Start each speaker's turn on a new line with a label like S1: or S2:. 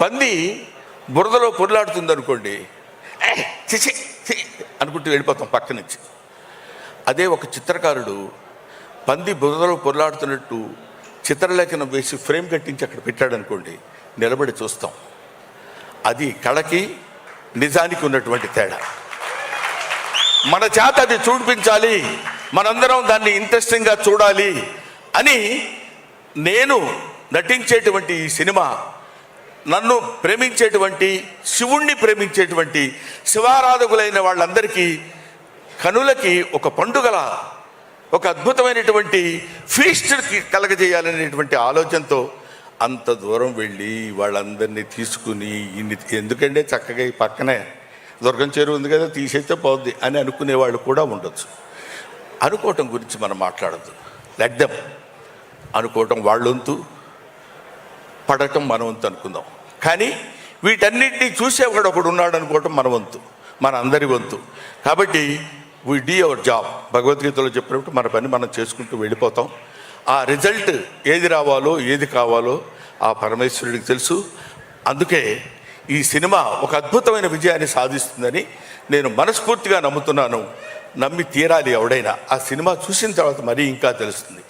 S1: పంది బురదలో పొర్లాడుతుంది అనుకోండి, చిచి అనుకుంటూ వెళ్ళిపోతాం పక్క నుంచి. అదే ఒక చిత్రకారుడు పంది బురదలో పొర్లాడుతున్నట్టు చిత్రలేఖనం వేసి ఫ్రేమ్ కట్టించి అక్కడ పెట్టాడు అనుకోండి, నిలబడి చూస్తాం. అది కళకి నిజానికి ఉన్నటువంటి తేడా. మన చేత అది చూపించాలి, మనందరం దాన్ని ఇంట్రెస్టింగ్గా చూడాలి అని నేను నటించేటువంటి ఈ సినిమా నన్ను ప్రేమించేటువంటి, శివుణ్ణి ప్రేమించేటువంటి శివారాధకులైన వాళ్ళందరికీ కనులకి ఒక పండుగల, ఒక అద్భుతమైనటువంటి ఫీస్ట్కి కలగజేయాలనేటువంటి ఆలోచనతో అంత దూరం వెళ్ళి వాళ్ళందరినీ తీసుకుని ఎందుకంటే చక్కగా ఈ పక్కనే దుర్గం చెరువు ఉంది కదా, తీసేస్తే పోద్ది అని అనుకునే వాళ్ళు కూడా ఉండొచ్చు. అనుకోవటం గురించి మనం మాట్లాడద్దు. లెట్ దెమ్ అనుకోవటం వాళ్ళ వంతు, పడటం మన వంతు అనుకుందాం. కానీ వీటన్నిటినీ చూసేవాడు ఒకడు ఉన్నాడు అనుకోవటం మన వంతు, మన అందరి వంతు. కాబట్టి వీ డూ అవర్ జాబ్. భగవద్గీతలో చెప్పినప్పుడు మన పని మనం చేసుకుంటూ వెళ్ళిపోతాం. ఆ రిజల్ట్ ఏది రావాలో ఏది కావాలో ఆ పరమేశ్వరుడికి తెలుసు. అందుకే ఈ సినిమా ఒక అద్భుతమైన విజయాన్ని సాధిస్తుందని నేను మనస్ఫూర్తిగా నమ్ముతున్నాను. నమ్మి తీరాలి ఎవడైనా. ఆ సినిమా చూసిన తర్వాత మరీ ఇంకా తెలుస్తుంది.